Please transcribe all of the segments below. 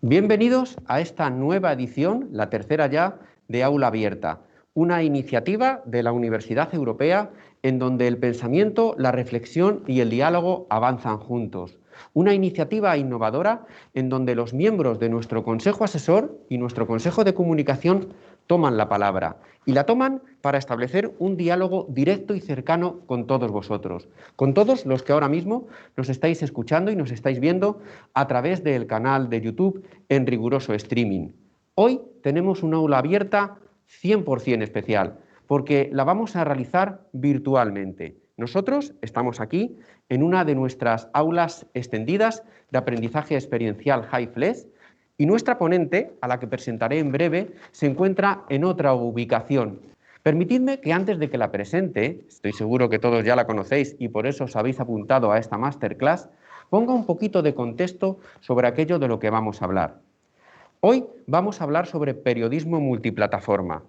Bienvenidos a esta nueva edición, la tercera ya, de Aula Abierta, una iniciativa de la Universidad Europea en donde el pensamiento, la reflexión y el diálogo avanzan juntos. Una iniciativa innovadora en donde los miembros de nuestro Consejo Asesor y nuestro Consejo de Comunicación toman la palabra y la toman para establecer un diálogo directo y cercano con todos vosotros, con todos los que ahora mismo nos estáis escuchando y nos estáis viendo a través del canal de YouTube en riguroso streaming. Hoy tenemos una aula abierta 100% especial, porque la vamos a realizar virtualmente. Nosotros estamos aquí en una de nuestras aulas extendidas de aprendizaje experiencial HiFlex, y nuestra ponente, a la que presentaré en breve, se encuentra en otra ubicación. Permitidme que antes de que la presente, estoy seguro que todos ya la conocéis y por eso os habéis apuntado a esta masterclass, ponga un poquito de contexto sobre aquello de lo que vamos a hablar. Hoy vamos a hablar sobre periodismo multiplataforma,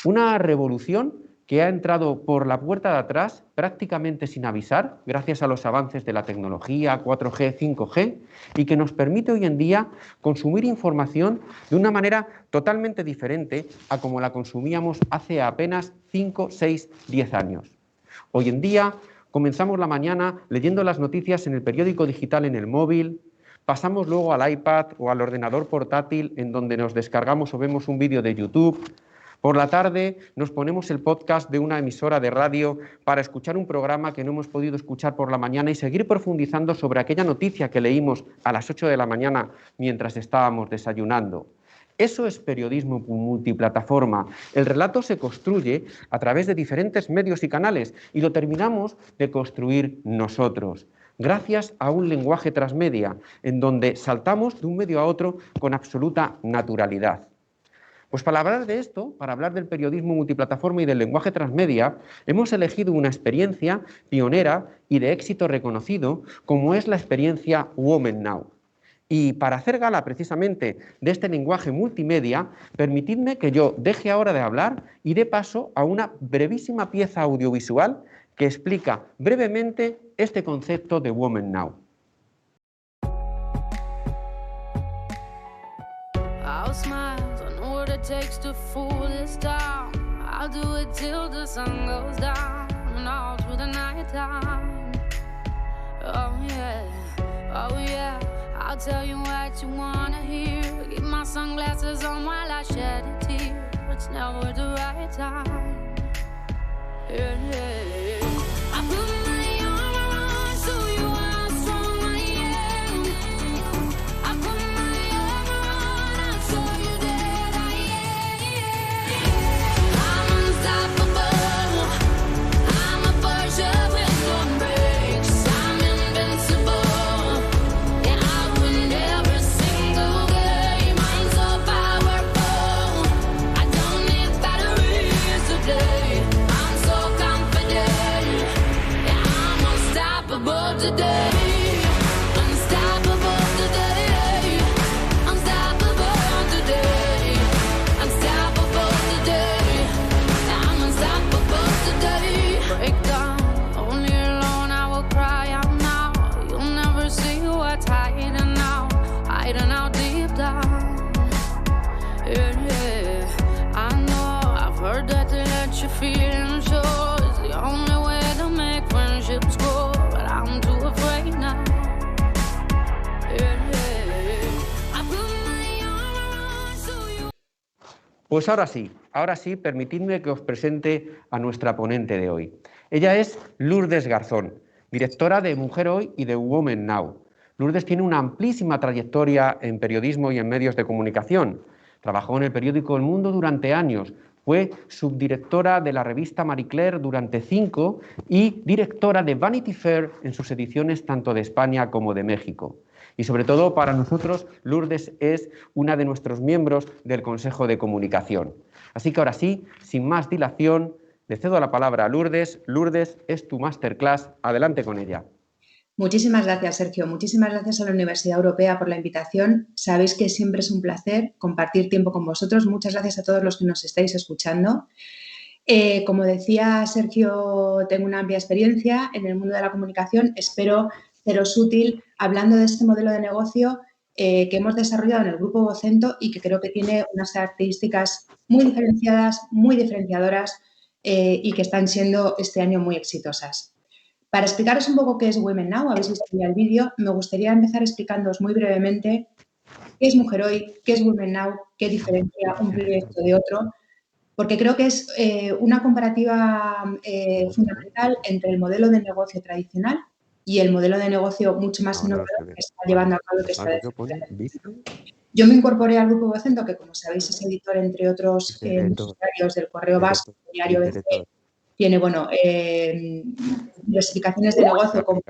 una revolución que ha entrado por la puerta de atrás prácticamente sin avisar, gracias a los avances de la tecnología 4G, 5G, y que nos permite hoy en día consumir información de una manera totalmente diferente a como la consumíamos hace apenas 5, 6, 10 años. Hoy en día comenzamos la mañana leyendo las noticias en el periódico digital en el móvil, pasamos luego al iPad o al ordenador portátil en donde nos descargamos o vemos un vídeo de YouTube. Por la tarde nos ponemos el podcast de una emisora de radio para escuchar un programa que no hemos podido escuchar por la mañana y seguir profundizando sobre aquella noticia que leímos a las 8 de la mañana mientras estábamos desayunando. Eso es periodismo multiplataforma. El relato se construye a través de diferentes medios y canales y lo terminamos de construir nosotros, gracias a un lenguaje transmedia en donde saltamos de un medio a otro con absoluta naturalidad. Pues para hablar de esto, para hablar del periodismo multiplataforma y del lenguaje transmedia, hemos elegido una experiencia pionera y de éxito reconocido, como es la experiencia Women Now. Y para hacer gala precisamente de este lenguaje multimedia, permitidme que yo deje ahora de hablar y dé paso a una brevísima pieza audiovisual que explica brevemente este concepto de Women Now. Takes to fool this town. I'll do it till the sun goes down and all through the night time. Oh yeah, I'll tell you what you wanna hear. Keep my sunglasses on while I shed a tear. It's never the right time. Yeah. I put my armor on so you are strong I am. I put my armor on, I'll show you that. Pues ahora sí, permitidme que os presente a nuestra ponente de hoy. Ella es Lourdes Garzón, directora de Mujer Hoy y de Women Now. Lourdes tiene una amplísima trayectoria en periodismo y en medios de comunicación. Trabajó en el periódico El Mundo durante años, fue subdirectora de la revista Marie Claire durante 5 y directora de Vanity Fair en sus ediciones tanto de España como de México. Y sobre todo para nosotros, Lourdes es una de nuestros miembros del Consejo de Comunicación. Así que ahora sí, sin más dilación, le cedo la palabra a Lourdes. Lourdes, es tu masterclass. Adelante con ella. Muchísimas gracias, Sergio. Muchísimas gracias a la Universidad Europea por la invitación. Sabéis que siempre es un placer compartir tiempo con vosotros. Muchas gracias a todos los que nos estáis escuchando. Como decía Sergio, tengo una amplia experiencia en el mundo de la comunicación. Espero seros útil hablando de este modelo de negocio que hemos desarrollado en el Grupo Vocento y que creo que tiene unas características muy diferenciadas, muy diferenciadoras y que están siendo este año muy exitosas. Para explicaros un poco qué es Women Now, habéis visto ya el vídeo, me gustaría empezar explicándoos muy brevemente qué es Mujer Hoy, qué es Women Now, qué diferencia un proyecto de otro, porque creo que es una comparativa fundamental entre el modelo de negocio tradicional y el modelo de negocio mucho más innovador que está llevando a cabo y que está desarrollando. Yo me incorporé al Grupo Vocento, que como sabéis es editor, entre otros, diarios del Correo Vasco, Diario BC, tiene, bueno, diversificaciones de negocio como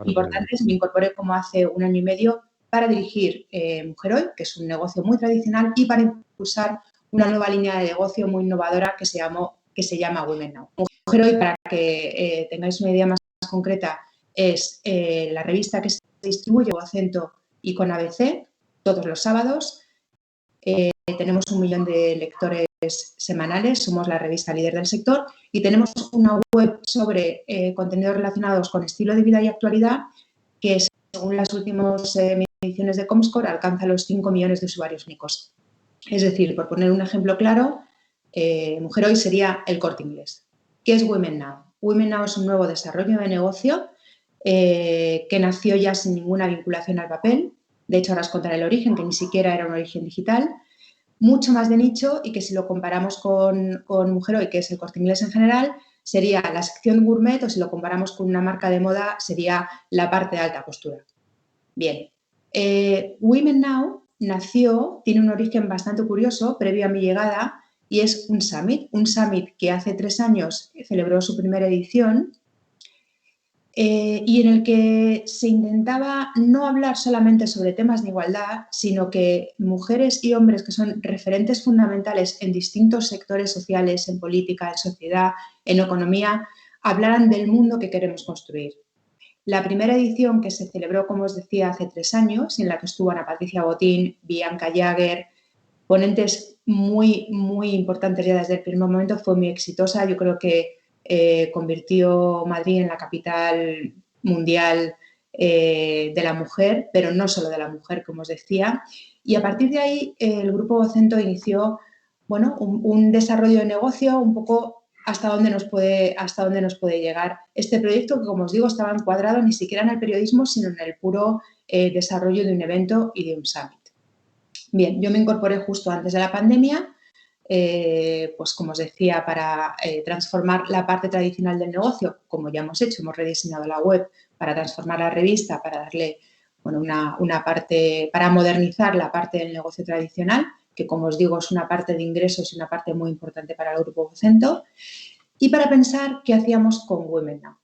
importantes. Me incorporé como hace 1 año y medio para dirigir Mujer Hoy, que es un negocio muy tradicional, y para impulsar una nueva línea de negocio muy innovadora que se llama Women Now. Mujer Hoy, para que tengáis una idea más concreta, es la revista que se distribuye Vocento y con ABC todos los sábados. Tenemos 1 millón de lectores semanales, somos la revista líder del sector y tenemos una web sobre contenidos relacionados con estilo de vida y actualidad que, según las últimas mediciones de Comscore, alcanza los 5 millones de usuarios únicos. Es decir, por poner un ejemplo claro, Mujer Hoy sería el Corte Inglés. ¿Qué es Women Now? Women Now es un nuevo desarrollo de negocio que nació ya sin ninguna vinculación al papel. De hecho, ahora os contaré el origen, que ni siquiera era un origen digital. Mucho más de nicho y que si lo comparamos con Mujer Hoy, que es el Corte Inglés en general, sería la sección gourmet, o si lo comparamos con una marca de moda, sería la parte de alta costura. Bien, Women Now tiene un origen bastante curioso previo a mi llegada y es un summit que hace 3 años celebró su primera edición y en el que se intentaba no hablar solamente sobre temas de igualdad, sino que mujeres y hombres que son referentes fundamentales en distintos sectores sociales, en política, en sociedad, en economía, hablaran del mundo que queremos construir. La primera edición, que se celebró, como os decía, hace 3 años, en la que estuvo Ana Patricia Botín, Bianca Jagger, ponentes muy, muy importantes ya desde el primer momento, fue muy exitosa. Yo creo que convirtió Madrid en la capital mundial de la mujer, pero no solo de la mujer, como os decía. Y a partir de ahí, el Grupo Vocento inició, bueno, un desarrollo de negocio un poco hasta dónde nos puede llegar este proyecto, que, como os digo, estaba encuadrado ni siquiera en el periodismo, sino en el puro desarrollo de un evento y de un summit. Bien, yo me incorporé justo antes de la pandemia, pues como os decía, para transformar la parte tradicional del negocio, como ya hemos hecho, hemos rediseñado la web para transformar la revista, para darle, bueno, una parte, para modernizar la parte del negocio tradicional, que, como os digo, es una parte de ingresos y una parte muy importante para el Grupo Vocento, y para pensar qué hacíamos con Women Now.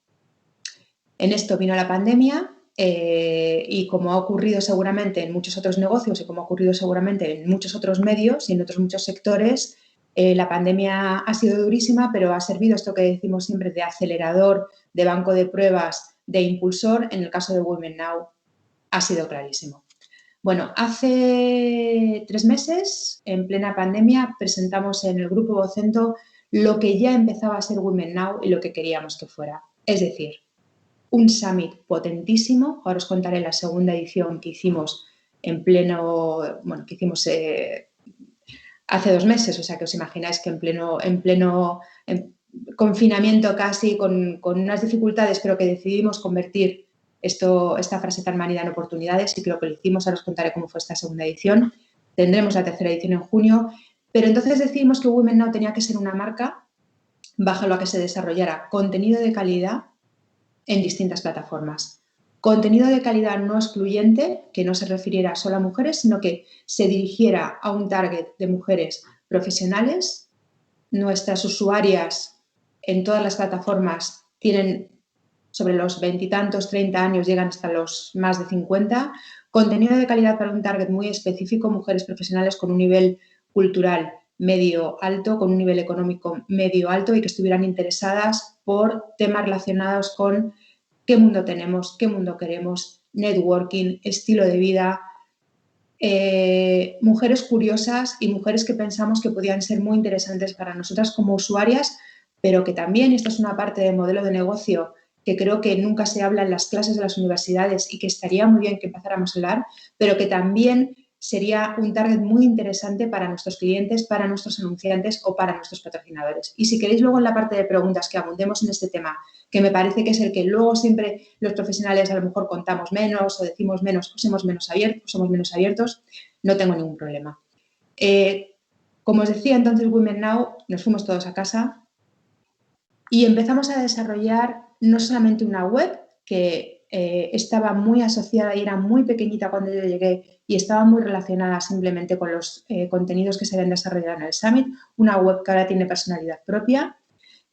En esto vino la pandemia y, como ha ocurrido seguramente en muchos otros negocios y como ha ocurrido seguramente en muchos otros medios y en otros muchos sectores, la pandemia ha sido durísima, pero ha servido, esto que decimos siempre, de acelerador, de banco de pruebas, de impulsor. En el caso de Women Now ha sido clarísimo. Bueno, hace 3 meses, en plena pandemia, presentamos en el Grupo Vocento lo que ya empezaba a ser Women Now y lo que queríamos que fuera. Es decir, un summit potentísimo. Ahora os contaré la segunda edición que hicimos en pleno, bueno, que hicimos hace 2 meses, o sea que os imagináis que en pleno confinamiento casi, con unas dificultades, pero que decidimos convertir esta frase tan manida en oportunidades, y creo que lo hicimos. Ahora os contaré cómo fue esta segunda edición. Tendremos la tercera edición en junio, pero entonces decidimos que Women Now tenía que ser una marca bajo la que se desarrollara contenido de calidad en distintas plataformas. Contenido de calidad no excluyente, que no se refiriera solo a mujeres, sino que se dirigiera a un target de mujeres profesionales. Nuestras usuarias en todas las plataformas tienen sobre los 20 y tantos, 30 años, llegan hasta los más de 50. Contenido de calidad para un target muy específico, mujeres profesionales con un nivel cultural medio alto, con un nivel económico medio alto y que estuvieran interesadas por temas relacionados con qué mundo tenemos, qué mundo queremos, networking, estilo de vida, mujeres curiosas y mujeres que pensamos que podían ser muy interesantes para nosotras como usuarias, pero que también, y esto es una parte del modelo de negocio que creo que nunca se habla en las clases de las universidades y que estaría muy bien que empezáramos a hablar, pero que también sería un target muy interesante para nuestros clientes, para nuestros anunciantes o para nuestros patrocinadores. Y si queréis luego en la parte de preguntas que abundemos en este tema, que me parece que es el que luego siempre los profesionales a lo mejor contamos menos o decimos menos o somos menos abiertos, no tengo ningún problema. Como os decía, entonces Women Now, nos fuimos todos a casa y empezamos a desarrollar no solamente una web que estaba muy asociada y era muy pequeñita cuando yo llegué y estaba muy relacionada simplemente con los contenidos que se habían desarrollado en el Summit, una web que ahora tiene personalidad propia,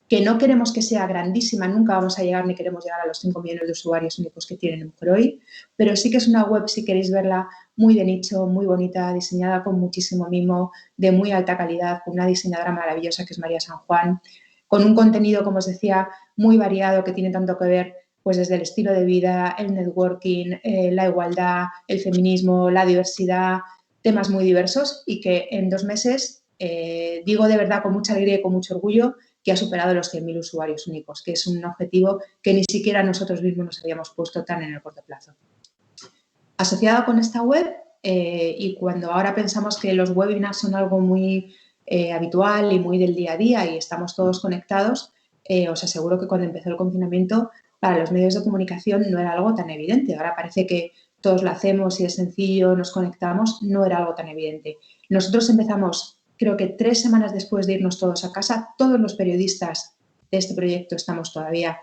que no queremos que sea grandísima, nunca vamos a llegar ni queremos llegar a los 5 millones de usuarios únicos que tiene Mujer Hoy, pero sí que es una web, si queréis verla, muy de nicho, muy bonita, diseñada con muchísimo mimo, de muy alta calidad, con una diseñadora maravillosa que es María San Juan, con un contenido, como os decía, muy variado que tiene tanto que ver pues desde el estilo de vida, el networking, la igualdad, el feminismo, la diversidad, temas muy diversos y que en 2 meses, digo de verdad con mucha alegría y con mucho orgullo, que ha superado los 100.000 usuarios únicos, que es un objetivo que ni siquiera nosotros mismos nos habíamos puesto tan en el corto plazo. Asociado con esta web, y cuando ahora pensamos que los webinars son algo muy habitual y muy del día a día y estamos todos conectados, os aseguro que cuando empezó el confinamiento para los medios de comunicación no era algo tan evidente. Ahora parece que todos lo hacemos y es sencillo, nos conectamos, no era algo tan evidente. Nosotros empezamos, creo que 3 semanas después de irnos todos a casa, todos los periodistas de este proyecto estamos todavía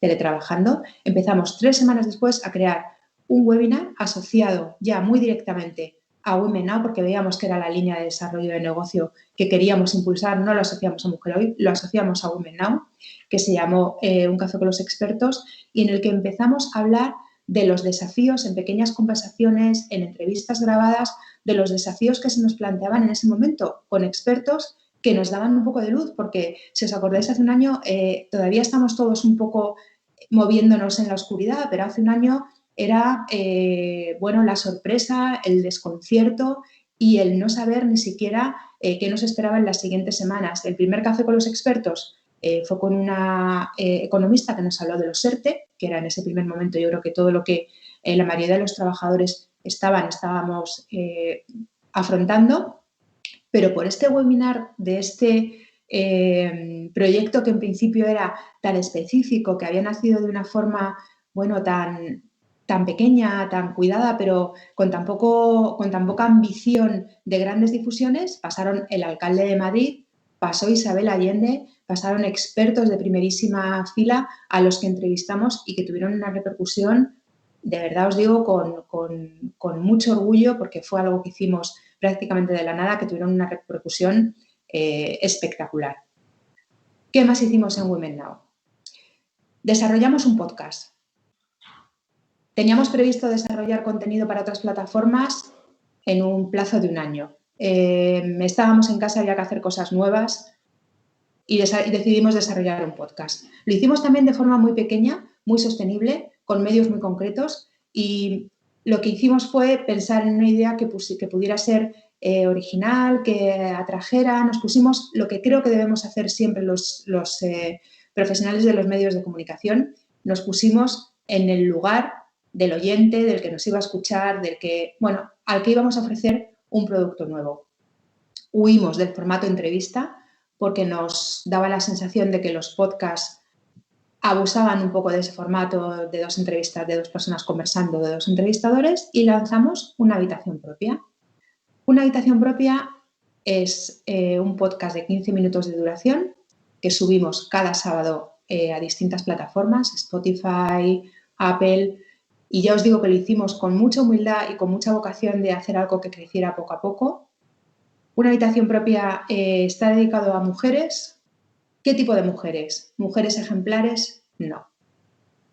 teletrabajando. Empezamos 3 semanas después a crear un webinar asociado ya muy directamente a Women Now, porque veíamos que era la línea de desarrollo de negocio que queríamos impulsar, no lo asociamos a Mujer Hoy, lo asociamos a Women Now, que se llamó Un café con los expertos y en el que empezamos a hablar de los desafíos en pequeñas conversaciones, en entrevistas grabadas, de los desafíos que se nos planteaban en ese momento con expertos que nos daban un poco de luz, porque si os acordáis hace un año todavía estamos todos un poco moviéndonos en la oscuridad, pero hace un año era, la sorpresa, el desconcierto y el no saber ni siquiera qué nos esperaba en las siguientes semanas. El primer café con los expertos fue con una economista que nos habló de los ERTE, que era en ese primer momento yo creo que todo lo que la mayoría de los trabajadores estábamos afrontando, pero por este webinar de este proyecto que en principio era tan específico, que había nacido de una forma, tan pequeña, tan cuidada, pero con tan poca ambición de grandes difusiones, pasaron el alcalde de Madrid, pasó Isabel Allende, pasaron expertos de primerísima fila a los que entrevistamos y que tuvieron una repercusión, de verdad os digo, con mucho orgullo, porque fue algo que hicimos prácticamente de la nada, que tuvieron una repercusión espectacular. ¿Qué más hicimos en Women Now? Desarrollamos un podcast. Teníamos previsto desarrollar contenido para otras plataformas en un plazo de 1 año. Estábamos en casa, había que hacer cosas nuevas y decidimos desarrollar un podcast. Lo hicimos también de forma muy pequeña, muy sostenible, con medios muy concretos y lo que hicimos fue pensar en una idea que pudiera ser original, que atrajera. Nos pusimos lo que creo que debemos hacer siempre los profesionales de los medios de comunicación, nos pusimos en el lugar del oyente, del que nos iba a escuchar, al que íbamos a ofrecer un producto nuevo. Huimos del formato entrevista porque nos daba la sensación de que los podcasts abusaban un poco de ese formato de 2 entrevistas, de 2 personas conversando, de 2 entrevistadores y lanzamos Una habitación propia. Una habitación propia es un podcast de 15 minutos de duración que subimos cada sábado a distintas plataformas, Spotify, Apple, y ya os digo que lo hicimos con mucha humildad y con mucha vocación de hacer algo que creciera poco a poco. Una habitación propia está dedicado a mujeres. ¿Qué tipo de mujeres? ¿Mujeres ejemplares? No.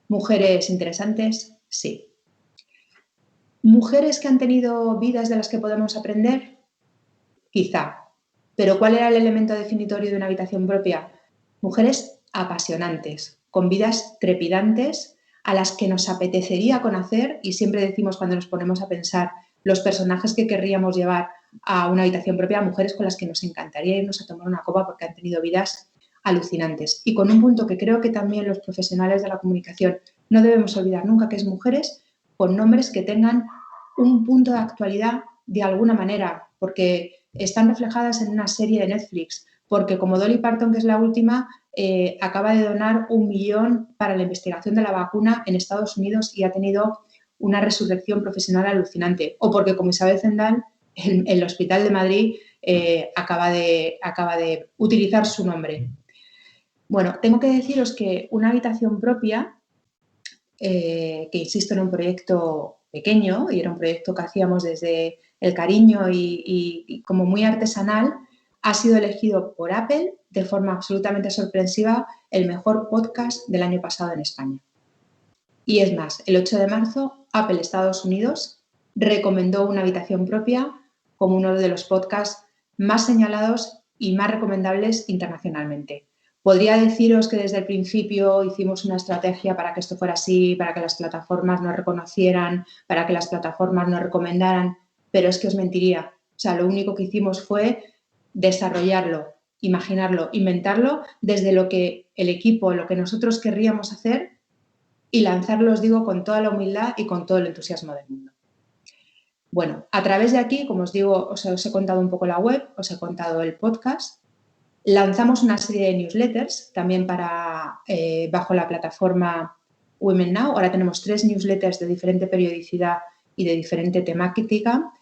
¿Mujeres interesantes? Sí. ¿Mujeres que han tenido vidas de las que podemos aprender? Quizá. ¿Pero cuál era el elemento definitorio de una habitación propia? Mujeres apasionantes, con vidas trepidantes, a las que nos apetecería conocer y siempre decimos cuando nos ponemos a pensar los personajes que querríamos llevar a una habitación propia, mujeres con las que nos encantaría irnos a tomar una copa porque han tenido vidas alucinantes. Y con un punto que creo que también los profesionales de la comunicación no debemos olvidar nunca, que es mujeres con nombres que tengan un punto de actualidad de alguna manera, porque están reflejadas en una serie de Netflix, porque como Dolly Parton, que es la última, acaba de donar 1 millón para la investigación de la vacuna en Estados Unidos y ha tenido una resurrección profesional alucinante, o porque como Isabel Zendal, el Hospital de Madrid acaba de utilizar su nombre. Bueno, tengo que deciros que una habitación propia, que insisto en un proyecto pequeño y era un proyecto que hacíamos desde el cariño y como muy artesanal, ha sido elegido por Apple de forma absolutamente sorpresiva el mejor podcast del año pasado en España. Y es más, el 8 de marzo, Apple Estados Unidos recomendó Una habitación propia como uno de los podcasts más señalados y más recomendables internacionalmente. Podría deciros que desde el principio hicimos una estrategia para que esto fuera así, para que las plataformas nos reconocieran, para que las plataformas nos recomendaran, pero es que os mentiría. O sea, lo único que hicimos fue desarrollarlo, imaginarlo, inventarlo desde lo que el equipo, lo que nosotros querríamos hacer y lanzarlo, os digo, con toda la humildad y con todo el entusiasmo del mundo. Bueno, a través de aquí, como os digo, os he contado un poco la web, os he contado el podcast. Lanzamos una serie de newsletters también bajo la plataforma Women Now. Ahora tenemos 3 newsletters de diferente periodicidad y de diferente temática.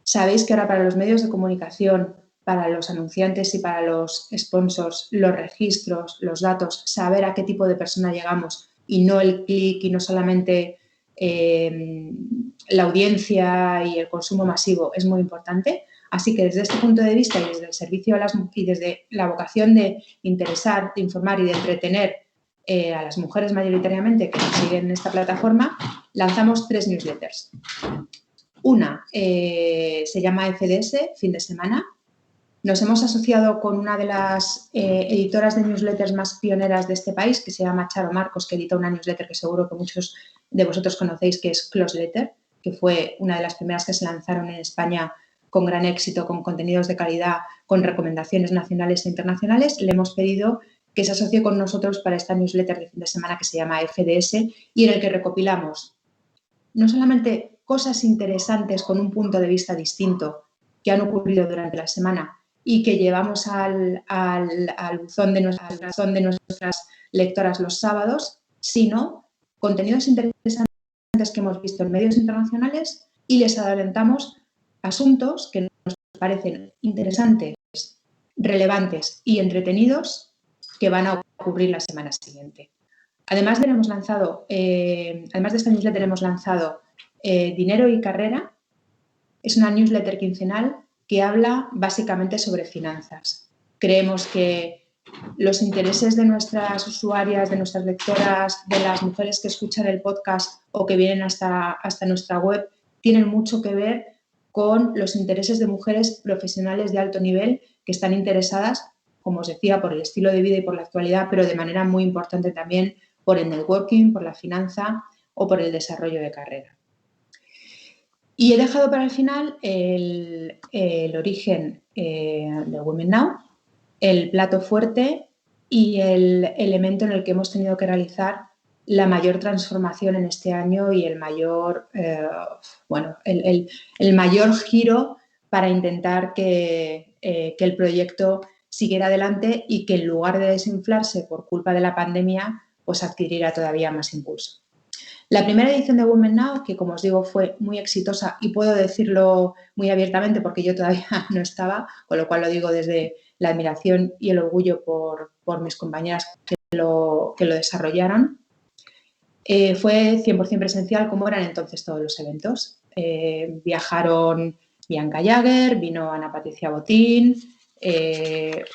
Sabéis que ahora para los medios de comunicación, para los anunciantes y para los sponsors, los registros, los datos, saber a qué tipo de persona llegamos y no el clic y no solamente la audiencia y el consumo masivo es muy importante. Así que desde este punto de vista y desde el servicio y desde la vocación de interesar, de informar y de entretener a las mujeres mayoritariamente que nos siguen en esta plataforma, lanzamos 3 newsletters. Una se llama FDS, fin de semana. Nos hemos asociado con una de las editoras de newsletters más pioneras de este país, que se llama Charo Marcos, que edita una newsletter que seguro que muchos de vosotros conocéis, que es Close Letter, que fue una de las primeras que se lanzaron en España con gran éxito, con contenidos de calidad, con recomendaciones nacionales e internacionales. Le hemos pedido que se asocie con nosotros para esta newsletter de fin de semana que se llama FDS y en el que recopilamos no solamente cosas interesantes con un punto de vista distinto que han ocurrido durante la semana y que llevamos al buzón de nuestras lectoras los sábados, sino contenidos interesantes que hemos visto en medios internacionales y les adelantamos asuntos que nos parecen interesantes, relevantes y entretenidos que van a ocurrir la semana siguiente. Además de esta newsletter hemos lanzado Dinero y Carrera. Es una newsletter quincenal que habla básicamente sobre finanzas. Creemos que los intereses de nuestras usuarias, de nuestras lectoras, de las mujeres que escuchan el podcast o que vienen hasta nuestra web, tienen mucho que ver con los intereses de mujeres profesionales de alto nivel que están interesadas, como os decía, por el estilo de vida y por la actualidad, pero de manera muy importante también por el networking, por la finanza o por el desarrollo de carrera. Y he dejado para el final el origen de Women Now, el plato fuerte y el elemento en el que hemos tenido que realizar la mayor transformación en este año y el mayor giro para intentar que el proyecto siguiera adelante y que en lugar de desinflarse por culpa de la pandemia, pues adquiriera todavía más impulso. La primera edición de Women Now, que como os digo fue muy exitosa y puedo decirlo muy abiertamente porque yo todavía no estaba, con lo cual lo digo desde la admiración y el orgullo por mis compañeras que lo desarrollaron, fue 100% presencial como eran entonces todos los eventos. Viajaron Bianca Jagger, vino Ana Patricia Botín,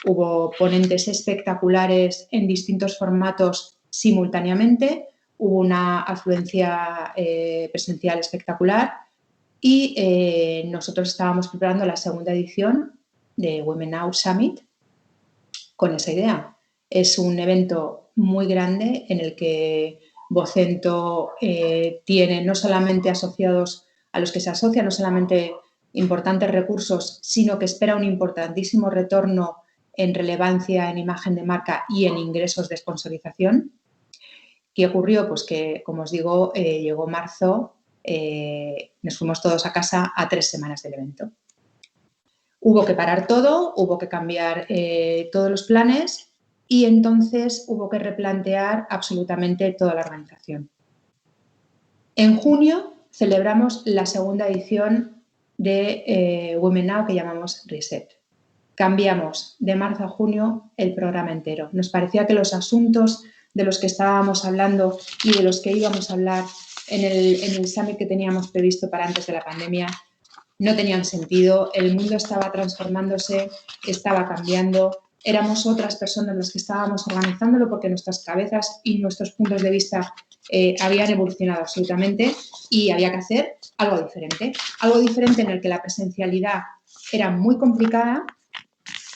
hubo ponentes espectaculares en distintos formatos simultáneamente, hubo una afluencia presencial espectacular y nosotros estábamos preparando la segunda edición de Women Now Summit con esa idea. Es un evento muy grande en el que Vocento tiene no solamente asociados a los que se asocian, no solamente importantes recursos, sino que espera un importantísimo retorno en relevancia, en imagen de marca y en ingresos de sponsorización. ¿Qué ocurrió? Pues que, como os digo, llegó marzo, nos fuimos todos a casa a 3 semanas del evento. Hubo que parar todo, hubo que cambiar todos los planes y entonces hubo que replantear absolutamente toda la organización. En junio celebramos la segunda edición de Women Now, que llamamos Reset. Cambiamos de marzo a junio el programa entero. Nos parecía que los asuntos de los que estábamos hablando y de los que íbamos a hablar en el summit que teníamos previsto para antes de la pandemia no tenían sentido. El mundo estaba transformándose, estaba cambiando. Éramos otras personas las que estábamos organizándolo porque nuestras cabezas y nuestros puntos de vista habían evolucionado absolutamente y había que hacer algo diferente en el que la presencialidad era muy complicada,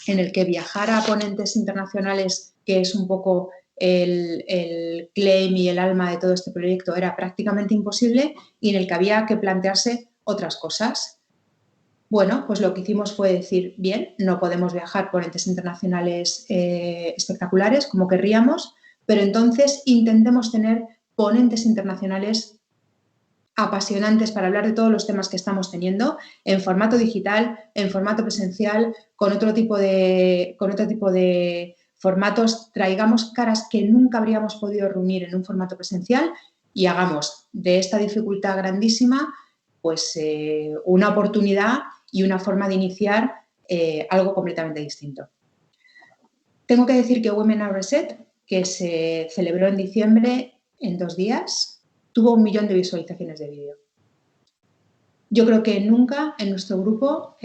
en el que viajar a ponentes internacionales, que es un poco el claim y el alma de todo este proyecto, era prácticamente imposible y en el que había que plantearse otras cosas. Bueno, pues lo que hicimos fue decir, bien, no podemos viajar ponentes internacionales espectaculares como querríamos, pero entonces intentemos tener ponentes internacionales apasionantes para hablar de todos los temas que estamos teniendo en formato digital, en formato presencial, con otro tipo de formatos. Traigamos caras que nunca habríamos podido reunir en un formato presencial y hagamos de esta dificultad grandísima pues una oportunidad y una forma de iniciar algo completamente distinto. Tengo que decir que Women Now Reset, que se celebró en diciembre en 2 días, tuvo 1 millón de visualizaciones de vídeo. Yo creo que nunca en nuestro grupo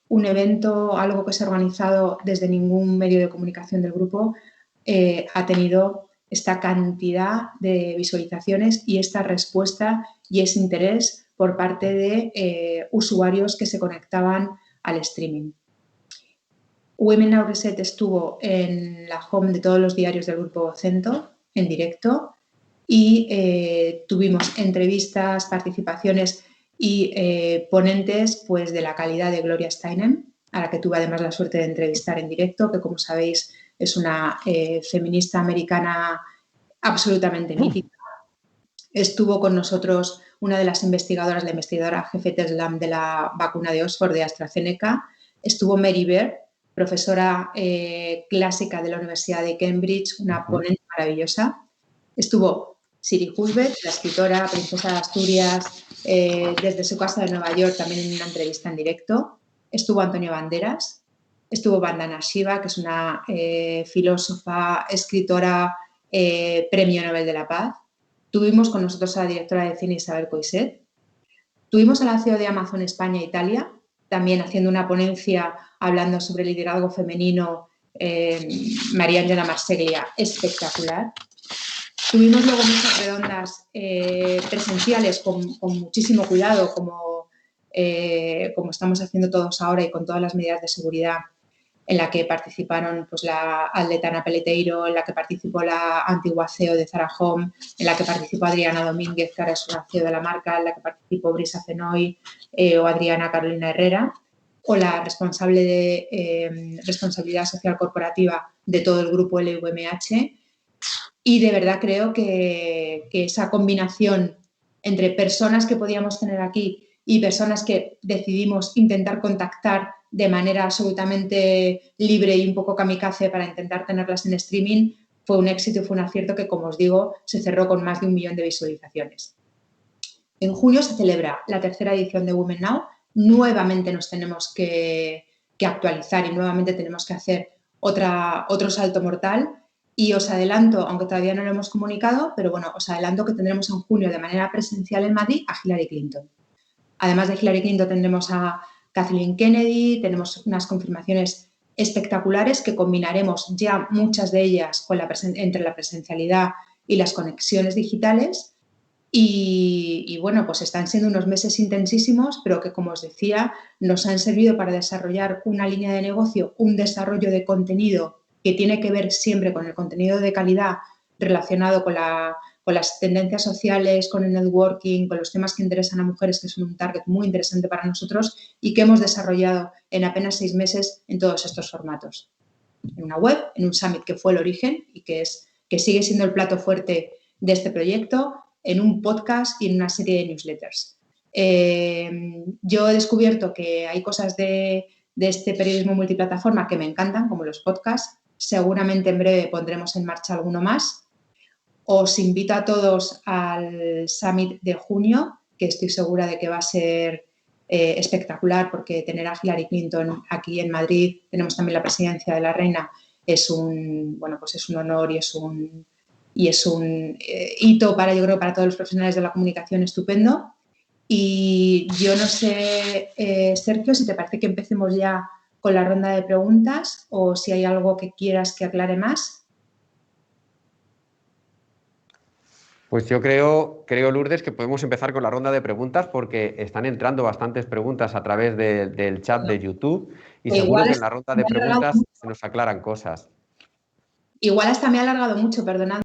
un evento, algo que se ha organizado desde ningún medio de comunicación del grupo, ha tenido esta cantidad de visualizaciones y esta respuesta y ese interés por parte de usuarios que se conectaban al streaming. Women Now Reset estuvo en la home de todos los diarios del grupo Cento, en directo, y tuvimos entrevistas, participaciones y ponentes pues, de la calidad de Gloria Steinem, a la que tuve además la suerte de entrevistar en directo, que como sabéis es una feminista americana absolutamente mítica. Estuvo con nosotros una de las investigadoras, la investigadora jefe TESLAM de la vacuna de Oxford de AstraZeneca. Estuvo Mary Beard, profesora clásica de la Universidad de Cambridge, una ponente maravillosa. Estuvo Siri Husbeth, la escritora, princesa de Asturias, desde su casa de Nueva York, también en una entrevista en directo. Estuvo Antonio Banderas, estuvo Vandana Shiva, que es una filósofa, escritora, premio Nobel de la Paz. Tuvimos con nosotros a la directora de cine Isabel Coixet. Tuvimos a la CEO de Amazon España e Italia, también haciendo una ponencia hablando sobre liderazgo femenino, María Ángela Marseglia, espectacular. Tuvimos luego mesas redondas presenciales con muchísimo cuidado, como estamos haciendo todos ahora y con todas las medidas de seguridad, en la que participaron pues, la Aldetana Peleteiro, en la que participó la antigua CEO de Zara Home, en la que participó Adriana Domínguez, que ahora es una CEO de la marca, en la que participó Brisa Fenoy o Adriana Carolina Herrera, o la responsable de responsabilidad social corporativa de todo el grupo LVMH. Y de verdad creo que esa combinación entre personas que podíamos tener aquí y personas que decidimos intentar contactar de manera absolutamente libre y un poco kamikaze para intentar tenerlas en streaming, fue un éxito y fue un acierto que, como os digo, se cerró con más de 1 millón de visualizaciones. En junio se celebra la 3ª edición de Women Now. Nuevamente nos tenemos que actualizar y nuevamente tenemos que hacer otro salto mortal. Y os adelanto, aunque todavía no lo hemos comunicado, pero bueno, os adelanto que tendremos en junio de manera presencial en Madrid a Hillary Clinton. Además de Hillary Clinton tendremos a Kathleen Kennedy, tenemos unas confirmaciones espectaculares que combinaremos ya muchas de ellas entre la presencialidad y las conexiones digitales. Y bueno, pues están siendo unos meses intensísimos, pero que, como os decía, nos han servido para desarrollar una línea de negocio, un desarrollo de contenido que tiene que ver siempre con el contenido de calidad relacionado con con las tendencias sociales, con el networking, con los temas que interesan a mujeres, que son un target muy interesante para nosotros y que hemos desarrollado en apenas 6 meses en todos estos formatos. En una web, en un summit que fue el origen y que sigue siendo el plato fuerte de este proyecto, en un podcast y en una serie de newsletters. Yo he descubierto que hay cosas de este periodismo multiplataforma que me encantan, como los podcasts. Seguramente en breve pondremos en marcha alguno más. Os invito a todos al Summit de junio, que estoy segura de que va a ser espectacular, porque tener a Hillary Clinton aquí en Madrid, tenemos también la presidencia de la reina, es un honor y es un hito yo creo, para todos los profesionales de la comunicación estupendo. Y yo no sé, Sergio, si te parece que empecemos ya con la ronda de preguntas o si hay algo que quieras que aclare más. Pues yo creo, Lourdes, que podemos empezar con la ronda de preguntas porque están entrando bastantes preguntas a través del chat de YouTube y seguro que en la ronda de preguntas se nos aclaran cosas. Igual hasta me ha alargado mucho, perdonadme.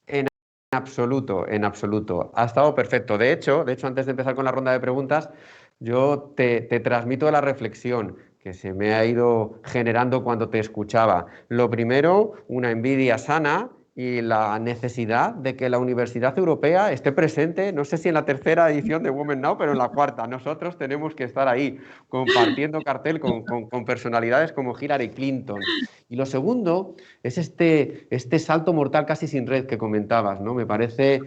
En absoluto, en absoluto. Ha estado perfecto. De hecho, antes de empezar con la ronda de preguntas, yo te transmito la reflexión que se me ha ido generando cuando te escuchaba. Lo primero, una envidia sana y la necesidad de que la Universidad Europea esté presente, no sé si en la tercera edición de Women Now, pero en la cuarta. Nosotros tenemos que estar ahí, compartiendo cartel con personalidades como Hillary Clinton. Y lo segundo es este salto mortal casi sin red que comentabas, ¿no? Me parece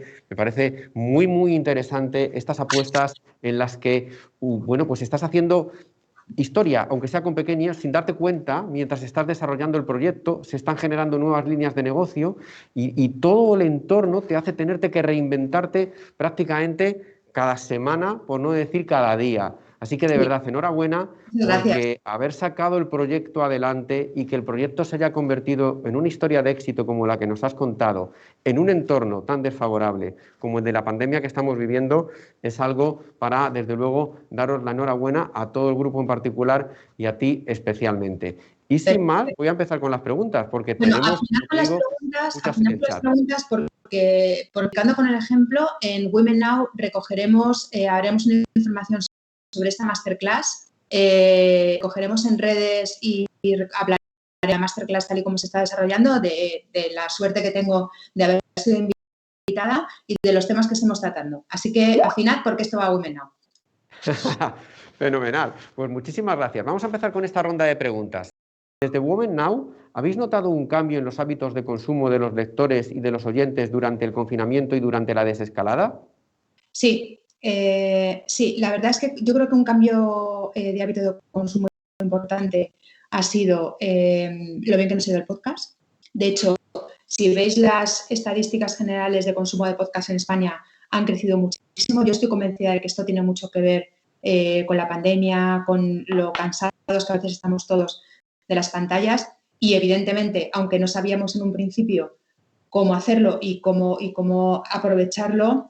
muy, muy interesante estas apuestas en las que, bueno, pues estás haciendo historia, aunque sea con pequeñas, sin darte cuenta, mientras estás desarrollando el proyecto, se están generando nuevas líneas de negocio y todo el entorno te hace tenerte que reinventarte prácticamente cada semana, por no decir cada día. Así que de verdad, enhorabuena, porque haber sacado el proyecto adelante y que el proyecto se haya convertido en una historia de éxito como la que nos has contado, en un entorno tan desfavorable como el de la pandemia que estamos viviendo, es algo para, desde luego, daros la enhorabuena a todo el grupo en particular y a ti especialmente. Y sin más, voy a empezar con las preguntas, porque tenemos muchas en el chat. Porque publicando con el ejemplo, en Women Now recogeremos, haremos una información sobre esta masterclass, cogeremos en redes y hablaré de la masterclass tal y como se está desarrollando, de la suerte que tengo de haber sido invitada y de los temas que estamos tratando. Así que afinad porque esto va a Women Now. Fenomenal. Pues muchísimas gracias. Vamos a empezar con esta ronda de preguntas. Desde Women Now, ¿habéis notado un cambio en los hábitos de consumo de los lectores y de los oyentes durante el confinamiento y durante la desescalada? Sí, la verdad es que yo creo que un cambio de hábito de consumo importante ha sido lo bien que nos ha ido el podcast. De hecho, si veis las estadísticas generales de consumo de podcast en España, han crecido muchísimo. Yo estoy convencida de que esto tiene mucho que ver con la pandemia, con lo cansados que a veces estamos todos de las pantallas y, evidentemente, aunque no sabíamos en un principio cómo hacerlo y cómo aprovecharlo,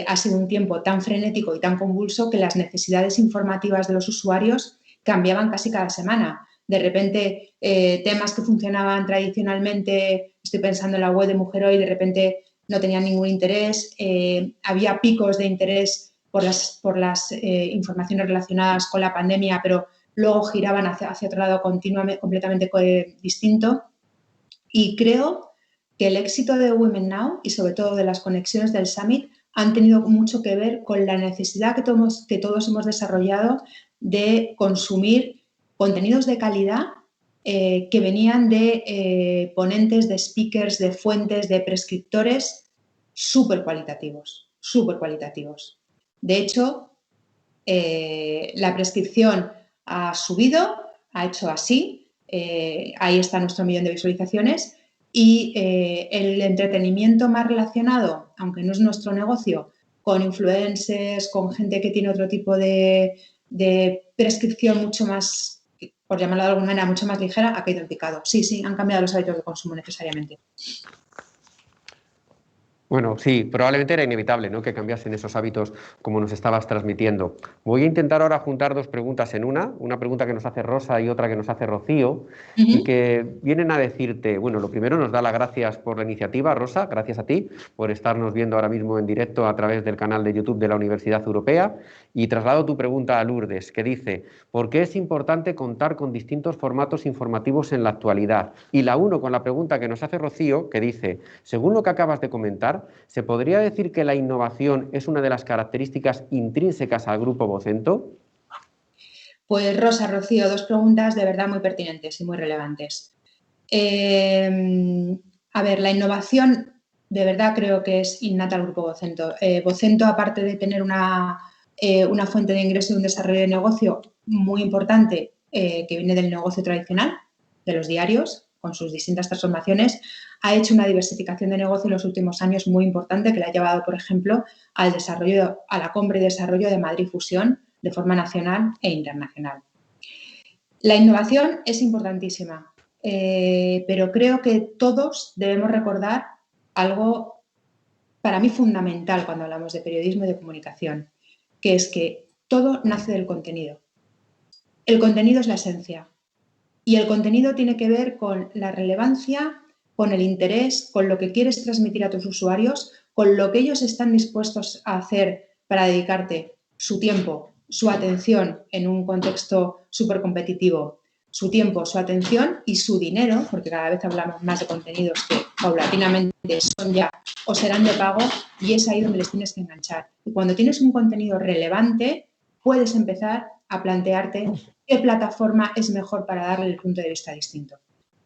ha sido un tiempo tan frenético y tan convulso que las necesidades informativas de los usuarios cambiaban casi cada semana. De repente, temas que funcionaban tradicionalmente, estoy pensando en la web de Mujer Hoy, de repente no tenían ningún interés. Había picos de interés por las informaciones relacionadas con la pandemia, pero luego giraban hacia otro lado completamente distinto. Y creo que el éxito de Women Now y sobre todo de las conexiones del Summit han tenido mucho que ver con la necesidad que todos hemos desarrollado de consumir contenidos de calidad que venían de ponentes, de speakers, de fuentes, de prescriptores súper cualitativos, súper cualitativos. De hecho, la prescripción ha subido, ha hecho así, ahí está nuestro 1 millón de visualizaciones y el entretenimiento más relacionado, aunque no es nuestro negocio, con influencers, con gente que tiene otro tipo de prescripción mucho más, por llamarlo de alguna manera, mucho más ligera, ha caído en picado. Sí, han cambiado los hábitos de consumo necesariamente. Bueno, sí, probablemente era inevitable, ¿no?, que cambiasen esos hábitos como nos estabas transmitiendo. Voy a intentar ahora juntar dos preguntas en una pregunta que nos hace Rosa y otra que nos hace Rocío, y Ujú. que vienen a decirte, bueno, lo primero nos da las gracias por la iniciativa, Rosa, gracias a ti por estarnos viendo ahora mismo en directo a través del canal de YouTube de la Universidad Europea, y traslado tu pregunta a Lourdes, que dice, ¿por qué es importante contar con distintos formatos informativos en la actualidad? Y la uno con la pregunta que nos hace Rocío, que dice, según lo que acabas de comentar, ¿se podría decir que la innovación es una de las características intrínsecas al grupo Vocento? Pues Rosa, Rocío, dos preguntas de verdad muy pertinentes y muy relevantes. A ver, la innovación de verdad creo que es innata al grupo Vocento. Vocento, aparte de tener una fuente de ingreso y un desarrollo de negocio muy importante que viene del negocio tradicional, de los diarios, con sus distintas transformaciones, ha hecho una diversificación de negocio en los últimos años muy importante que le ha llevado, por ejemplo, al desarrollo, a la compra y desarrollo de Madrid Fusión de forma nacional e internacional. La innovación es importantísima, pero creo que todos debemos recordar algo para mí fundamental cuando hablamos de periodismo y de comunicación, que es que todo nace del contenido. El contenido es la esencia y el contenido tiene que ver con la relevancia, con el interés, con lo que quieres transmitir a tus usuarios, con lo que ellos están dispuestos a hacer para dedicarte su tiempo, su atención en un contexto súper competitivo, su tiempo, su atención y su dinero, porque cada vez hablamos más de contenidos que paulatinamente son ya o serán de pago, y es ahí donde les tienes que enganchar. Y cuando tienes un contenido relevante, puedes empezar a plantearte qué plataforma es mejor para darle el punto de vista distinto.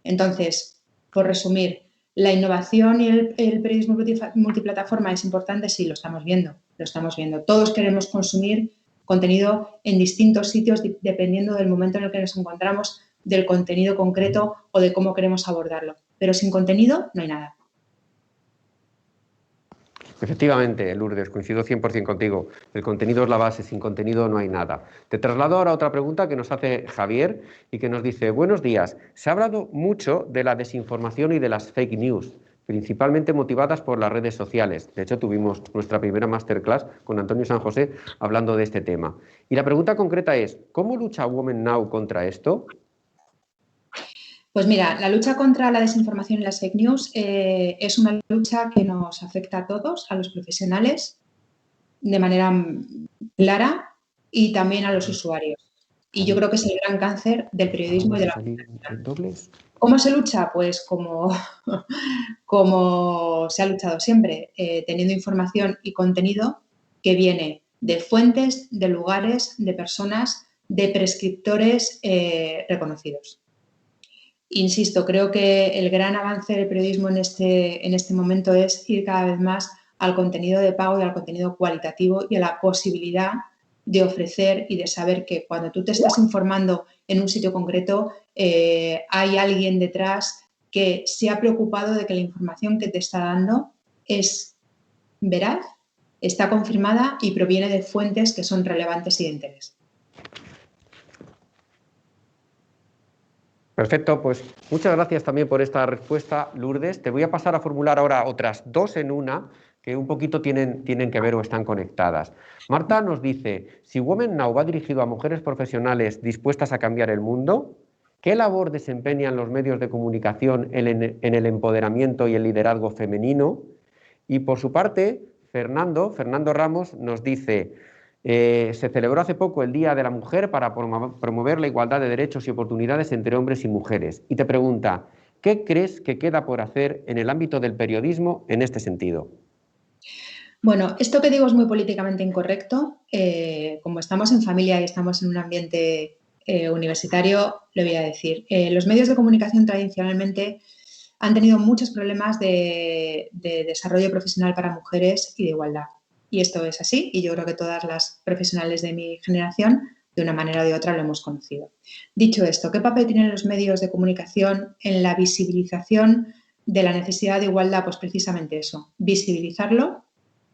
Entonces, por resumir, ¿la innovación y el periodismo multiplataforma es importante? Sí, lo estamos viendo, lo estamos viendo. Todos queremos consumir contenido en distintos sitios dependiendo del momento en el que nos encontramos, del contenido concreto o de cómo queremos abordarlo. Pero sin contenido no hay nada. Efectivamente, Lourdes, coincido 100% contigo. El contenido es la base, sin contenido no hay nada. Te traslado ahora a otra pregunta que nos hace Javier y que nos dice, buenos días, se ha hablado mucho de la desinformación y de las fake news, principalmente motivadas por las redes sociales. De hecho, tuvimos nuestra primera masterclass con Antonio San José hablando de este tema. Y la pregunta concreta es, ¿cómo lucha Women Now contra esto? Pues mira, la lucha contra la desinformación y las fake news es una lucha que nos afecta a todos, a los profesionales, de manera clara y también a los usuarios. Y yo creo que es el gran cáncer del periodismo y de la comunicación. ¿Cómo se lucha? Pues como se ha luchado siempre, teniendo información y contenido que viene de fuentes, de lugares, de personas, de prescriptores reconocidos. Insisto, creo que el gran avance del periodismo en este momento es ir cada vez más al contenido de pago y al contenido cualitativo y a la posibilidad de ofrecer y de saber que cuando tú te estás informando en un sitio concreto hay alguien detrás que se ha preocupado de que la información que te está dando es veraz, está confirmada y proviene de fuentes que son relevantes y de interés. Perfecto, pues muchas gracias también por esta respuesta, Lourdes. Te voy a pasar a formular ahora otras dos en una que un poquito tienen que ver o están conectadas. Marta nos dice, si Women Now va dirigido a mujeres profesionales dispuestas a cambiar el mundo, ¿qué labor desempeñan los medios de comunicación en el empoderamiento y el liderazgo femenino? Y por su parte, Fernando Ramos nos dice, se celebró hace poco el Día de la Mujer para promover la igualdad de derechos y oportunidades entre hombres y mujeres. Y te pregunta, ¿qué crees que queda por hacer en el ámbito del periodismo en este sentido? Bueno, esto que digo es muy políticamente incorrecto. Como estamos en familia y estamos en un ambiente universitario, le voy a decir. Los medios de comunicación tradicionalmente han tenido muchos problemas de desarrollo profesional para mujeres y de igualdad. Y esto es así, y yo creo que todas las profesionales de mi generación, de una manera o de otra, lo hemos conocido. Dicho esto, ¿qué papel tienen los medios de comunicación en la visibilización de la necesidad de igualdad? Pues precisamente eso, visibilizarlo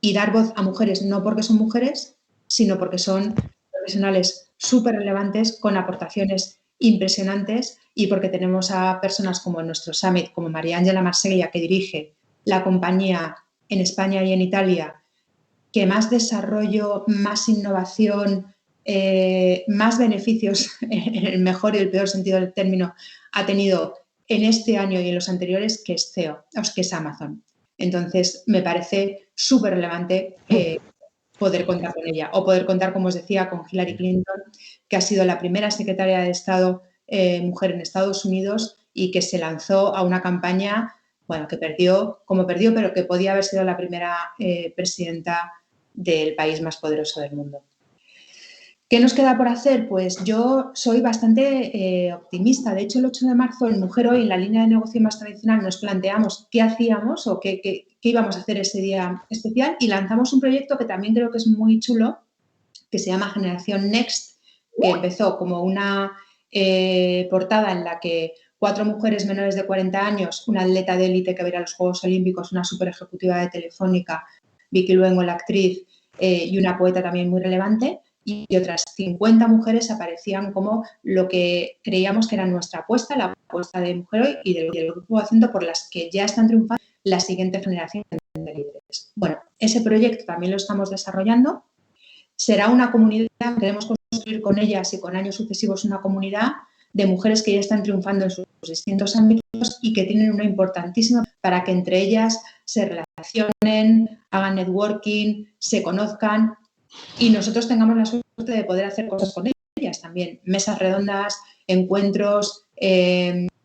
y dar voz a mujeres, no porque son mujeres, sino porque son profesionales súper relevantes, con aportaciones impresionantes, y porque tenemos a personas como en nuestro summit, como María Ángela Marsella, que dirige la compañía en España y en Italia que más desarrollo, más innovación, más beneficios, en el mejor y el peor sentido del término, ha tenido en este año y en los anteriores, que es CEO, que es Amazon. Entonces, me parece súper relevante poder contar con ella o poder contar, como os decía, con Hillary Clinton, que ha sido la primera secretaria de Estado mujer en Estados Unidos y que se lanzó a una campaña, bueno, que perdió, pero que podía haber sido la primera presidenta del país más poderoso del mundo. ¿Qué nos queda por hacer? Pues yo soy bastante optimista. De hecho, el 8 de marzo en Mujer Hoy, en la línea de negocio más tradicional, nos planteamos qué hacíamos o qué íbamos a hacer ese día especial y lanzamos un proyecto que también creo que es muy chulo, que se llama Generación Next, que empezó como una portada en la que 4 mujeres menores de 40 años, una atleta de élite que va a ir a los Juegos Olímpicos, una super ejecutiva de Telefónica, Vicky Luengo, la actriz, y una poeta también muy relevante, y otras 50 mujeres aparecían como lo que creíamos que era nuestra apuesta, la apuesta de Mujer Hoy y del grupo Acento, por las que ya están triunfando la siguiente generación de líderes. Bueno, ese proyecto también lo estamos desarrollando. Será una comunidad, queremos construir con ellas y con años sucesivos una comunidad de mujeres que ya están triunfando en sus distintos ámbitos y que tienen una importantísima para que entre ellas se relacionen, hagan networking, se conozcan y nosotros tengamos la suerte de poder hacer cosas con ellas también. Mesas redondas, encuentros,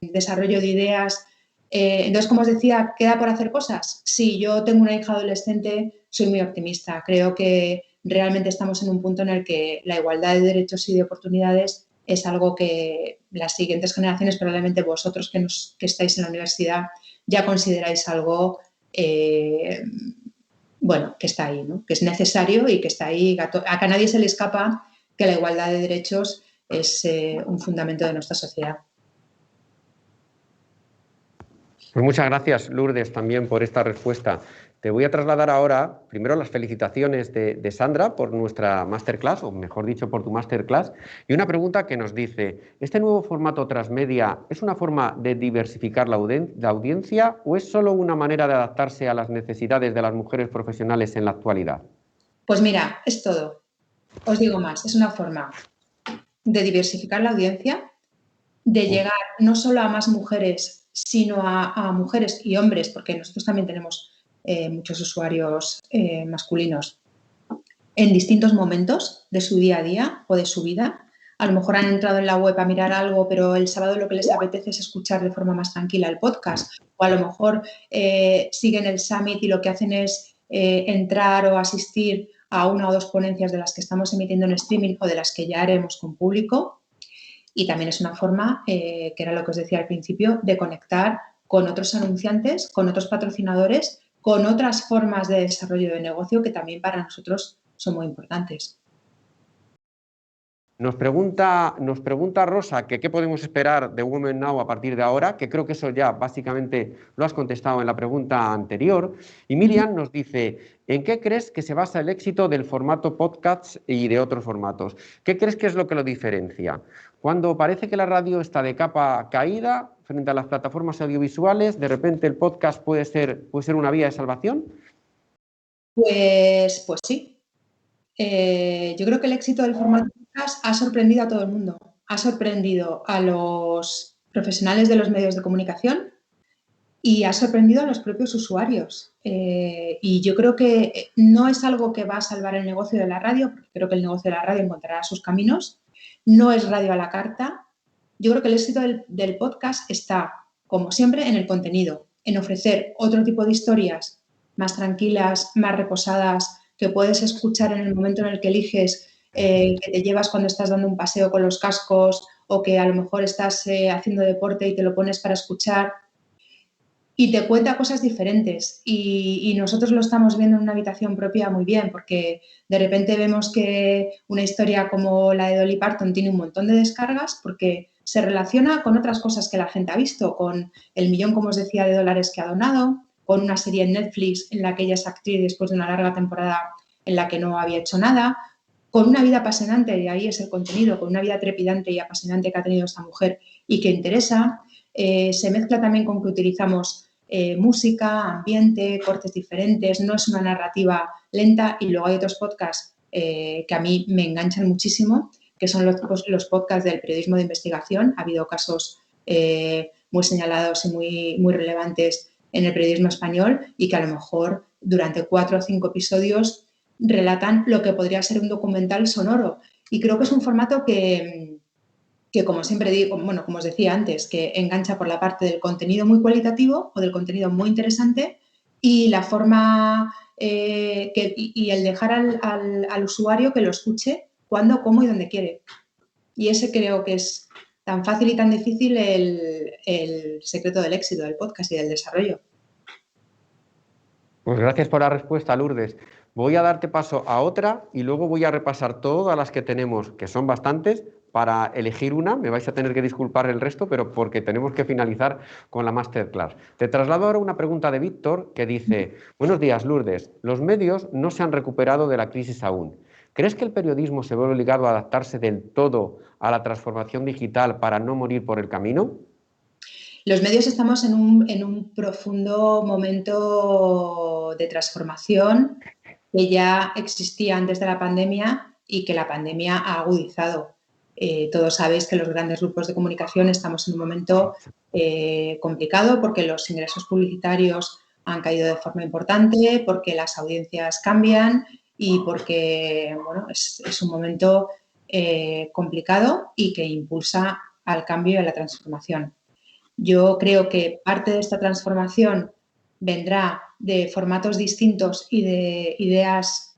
desarrollo de ideas. Entonces, como os decía, ¿queda por hacer cosas? Sí, yo tengo una hija adolescente, soy muy optimista. Creo que realmente estamos en un punto en el que la igualdad de derechos y de oportunidades es algo que las siguientes generaciones, probablemente vosotros que estáis en la universidad, ya consideráis algo bueno, que está ahí, ¿no? Que es necesario y que está ahí. A que a nadie se le escapa que la igualdad de derechos es un fundamento de nuestra sociedad. Pues muchas gracias, Lourdes, también por esta respuesta. Te voy a trasladar ahora, primero, las felicitaciones de Sandra por nuestra masterclass, o mejor dicho, por tu masterclass, y una pregunta que nos dice, ¿este nuevo formato transmedia es una forma de diversificar la audiencia o es solo una manera de adaptarse a las necesidades de las mujeres profesionales en la actualidad? Pues mira, es todo. Os digo más, es una forma de diversificar la audiencia, de llegar no solo a más mujeres, sino a mujeres y hombres, porque nosotros también tenemos muchos usuarios masculinos en distintos momentos de su día a día o de su vida. A lo mejor han entrado en la web a mirar algo, pero el sábado lo que les apetece es escuchar de forma más tranquila el podcast. O a lo mejor siguen el summit y lo que hacen es entrar o asistir a una o dos ponencias de las que estamos emitiendo en streaming o de las que ya haremos con público. Y también es una forma, que era lo que os decía al principio, de conectar con otros anunciantes, con otros patrocinadores, con otras formas de desarrollo de negocio que también para nosotros son muy importantes. Nos pregunta Rosa que qué podemos esperar de Women Now a partir de ahora, que creo que eso ya básicamente lo has contestado en la pregunta anterior. Y Miriam nos dice, ¿en qué crees que se basa el éxito del formato podcast y de otros formatos? ¿Qué crees que es lo que lo diferencia? Cuando parece que la radio está de capa caída frente a las plataformas audiovisuales, ¿de repente el podcast puede ser una vía de salvación? Pues sí. Yo creo que el éxito del formato podcast ha sorprendido a todo el mundo. Ha sorprendido a los profesionales de los medios de comunicación y ha sorprendido a los propios usuarios. Y yo creo que no es algo que va a salvar el negocio de la radio, porque creo que el negocio de la radio encontrará sus caminos. No es radio a la carta. Yo creo que el éxito del podcast está, como siempre, en el contenido, en ofrecer otro tipo de historias más tranquilas, más reposadas, que puedes escuchar en el momento en el que eliges, que te llevas cuando estás dando un paseo con los cascos o que a lo mejor estás haciendo deporte y te lo pones para escuchar y te cuenta cosas diferentes. Y nosotros lo estamos viendo en una habitación propia muy bien, porque de repente vemos que una historia como la de Dolly Parton tiene un montón de descargas porque se relaciona con otras cosas que la gente ha visto, con el millón, como os decía, de dólares que ha donado, con una serie en Netflix en la que ella es actriz después de una larga temporada en la que no había hecho nada, con una vida apasionante, y ahí es el contenido, con una vida trepidante y apasionante que ha tenido esta mujer y que interesa. Se mezcla también con que utilizamos música, ambiente, cortes diferentes, no es una narrativa lenta. Y luego hay otros podcasts que a mí me enganchan muchísimo, que son los podcasts del periodismo de investigación. Ha habido casos muy señalados y muy relevantes en el periodismo español y que a lo mejor durante 4 o 5 episodios relatan lo que podría ser un documental sonoro. Y creo que es un formato que como siempre digo, bueno, como os decía antes, que engancha por la parte del contenido muy cualitativo o del contenido muy interesante y la forma y el dejar al usuario que lo escuche cuando, cómo y donde quiere. Y ese creo que es tan fácil y tan difícil el secreto del éxito del podcast y del desarrollo. Pues gracias por la respuesta, Lourdes. Voy a darte paso a otra y luego voy a repasar todas las que tenemos, que son bastantes, para elegir una. Me vais a tener que disculpar el resto, pero porque tenemos que finalizar con la masterclass. Te traslado ahora una pregunta de Víctor que dice: buenos días, Lourdes. Los medios no se han recuperado de la crisis aún. ¿Crees que el periodismo se ve obligado a adaptarse del todo a la transformación digital para no morir por el camino? Los medios estamos en un profundo momento de transformación que ya existía antes de la pandemia y que la pandemia ha agudizado. Todos sabéis que los grandes grupos de comunicación estamos en un momento complicado porque los ingresos publicitarios han caído de forma importante, porque las audiencias cambian y porque bueno, es un momento complicado y que impulsa al cambio y a la transformación. Yo creo que parte de esta transformación vendrá de formatos distintos y de ideas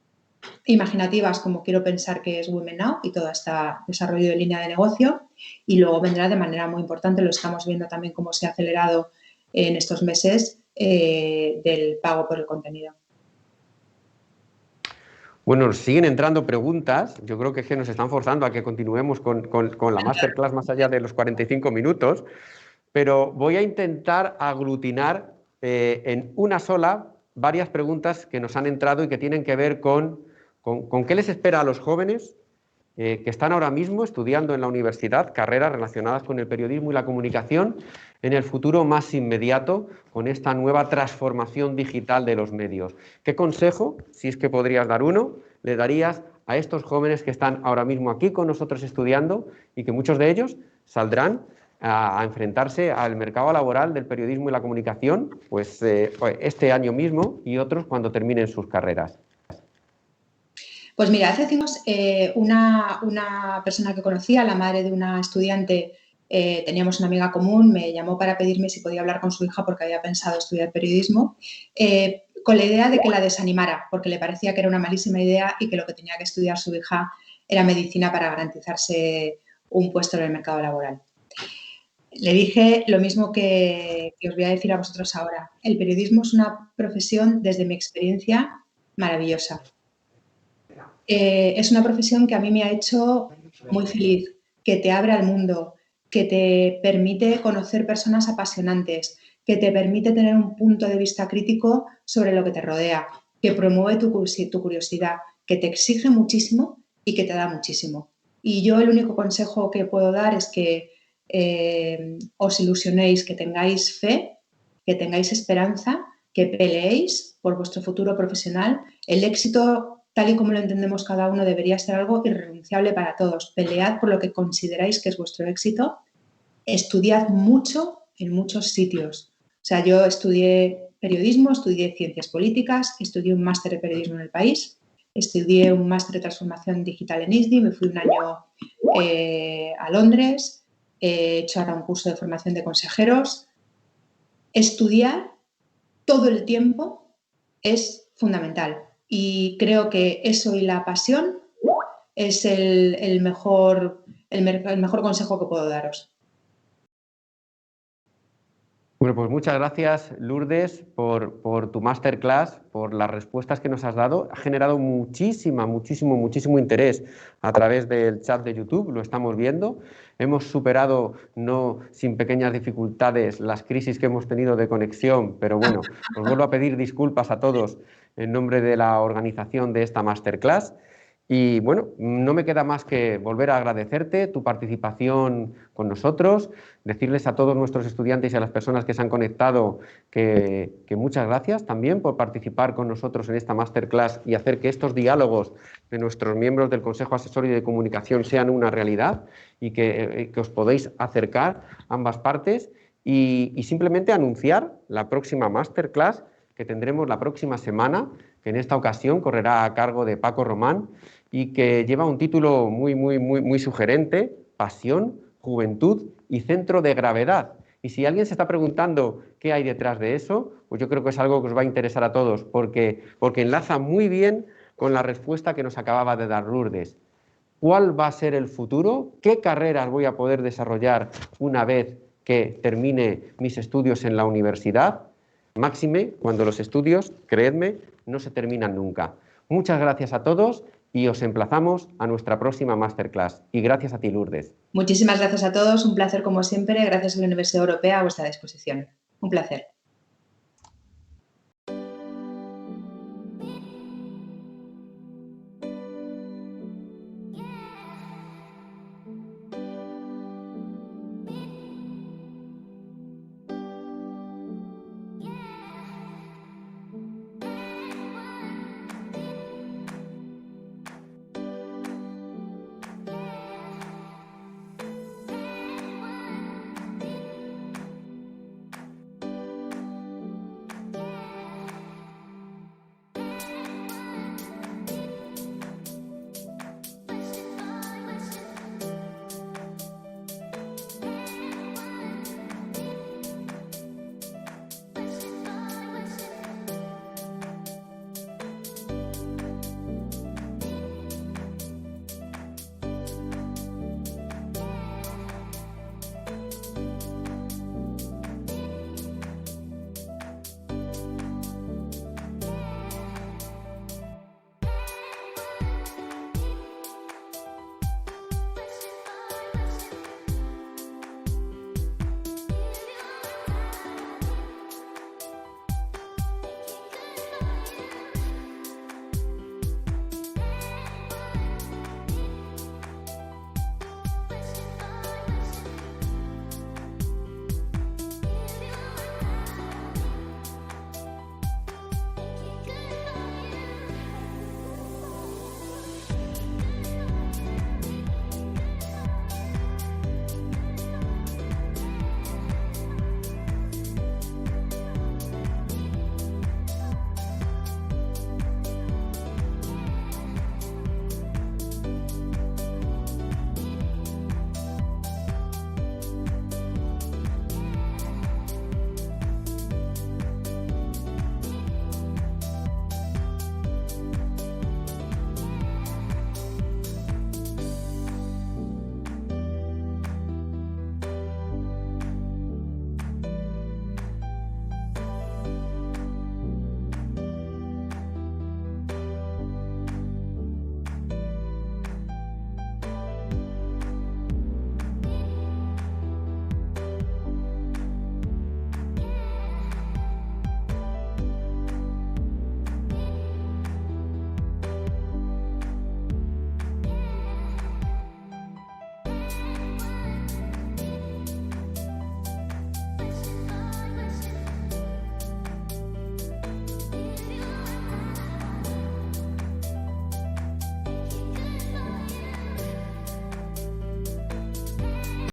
imaginativas, como quiero pensar que es Women Now y todo este desarrollo de línea de negocio, y luego vendrá de manera muy importante, lo estamos viendo también cómo se ha acelerado en estos meses, del pago por el contenido. Bueno, siguen entrando preguntas. Yo creo que es que nos están forzando a que continuemos con la masterclass más allá de los 45 minutos. Pero voy a intentar aglutinar en una sola varias preguntas que nos han entrado y que tienen que ver con qué les espera a los jóvenes que están ahora mismo estudiando en la universidad carreras relacionadas con el periodismo y la comunicación en el futuro más inmediato con esta nueva transformación digital de los medios. ¿Qué consejo, si es que podrías dar uno, le darías a estos jóvenes que están ahora mismo aquí con nosotros estudiando y que muchos de ellos saldrán a enfrentarse al mercado laboral del periodismo y la comunicación pues este año mismo y otros cuando terminen sus carreras? Pues mira, hace 5 años una persona que conocía, la madre de una estudiante, teníamos una amiga común, me llamó para pedirme si podía hablar con su hija porque había pensado estudiar periodismo, con la idea de que la desanimara, porque le parecía que era una malísima idea y que lo que tenía que estudiar su hija era medicina para garantizarse un puesto en el mercado laboral. Le dije lo mismo que os voy a decir a vosotros ahora. El periodismo es una profesión, desde mi experiencia, maravillosa. Es una profesión que a mí me ha hecho muy feliz, que te abre al mundo, que te permite conocer personas apasionantes, que te permite tener un punto de vista crítico sobre lo que te rodea, que promueve tu curiosidad, que te exige muchísimo y que te da muchísimo. Y yo el único consejo que puedo dar es que os ilusionéis, que tengáis fe, que tengáis esperanza, que peleéis por vuestro futuro profesional. El éxito, tal y como lo entendemos cada uno, debería ser algo irrenunciable para todos. Pelead por lo que consideráis que es vuestro éxito. Estudiad mucho en muchos sitios. O sea, yo estudié periodismo, estudié ciencias políticas, estudié un máster de periodismo en El País, estudié un máster de transformación digital en ISDI, me fui un año a Londres, he hecho ahora un curso de formación de consejeros. Estudiar todo el tiempo es fundamental. Y creo que eso y la pasión es el mejor consejo que puedo daros. Bueno, pues muchas gracias, Lourdes, por tu masterclass, por las respuestas que nos has dado. Ha generado muchísimo interés a través del chat de YouTube, lo estamos viendo. Hemos superado, no sin pequeñas dificultades, las crisis que hemos tenido de conexión, pero bueno, os vuelvo a pedir disculpas a todos en nombre de la organización de esta masterclass. Y bueno, no me queda más que volver a agradecerte tu participación con nosotros, decirles a todos nuestros estudiantes y a las personas que se han conectado que muchas gracias también por participar con nosotros en esta masterclass y hacer que estos diálogos de nuestros miembros del Consejo Asesor y de Comunicación sean una realidad y que os podéis acercar ambas partes y simplemente anunciar la próxima masterclass que tendremos la próxima semana, que en esta ocasión correrá a cargo de Paco Román y que lleva un título muy sugerente: Pasión, Juventud y Centro de Gravedad. Y si alguien se está preguntando qué hay detrás de eso, pues yo creo que es algo que os va a interesar a todos, porque enlaza muy bien con la respuesta que nos acababa de dar Lourdes. ¿Cuál va a ser el futuro? ¿Qué carreras voy a poder desarrollar una vez que termine mis estudios en la universidad? Máxime cuando los estudios, creedme, no se terminan nunca. Muchas gracias a todos y os emplazamos a nuestra próxima masterclass. Y gracias a ti, Lourdes. Muchísimas gracias a todos, un placer como siempre, gracias a la Universidad Europea a vuestra disposición. Un placer.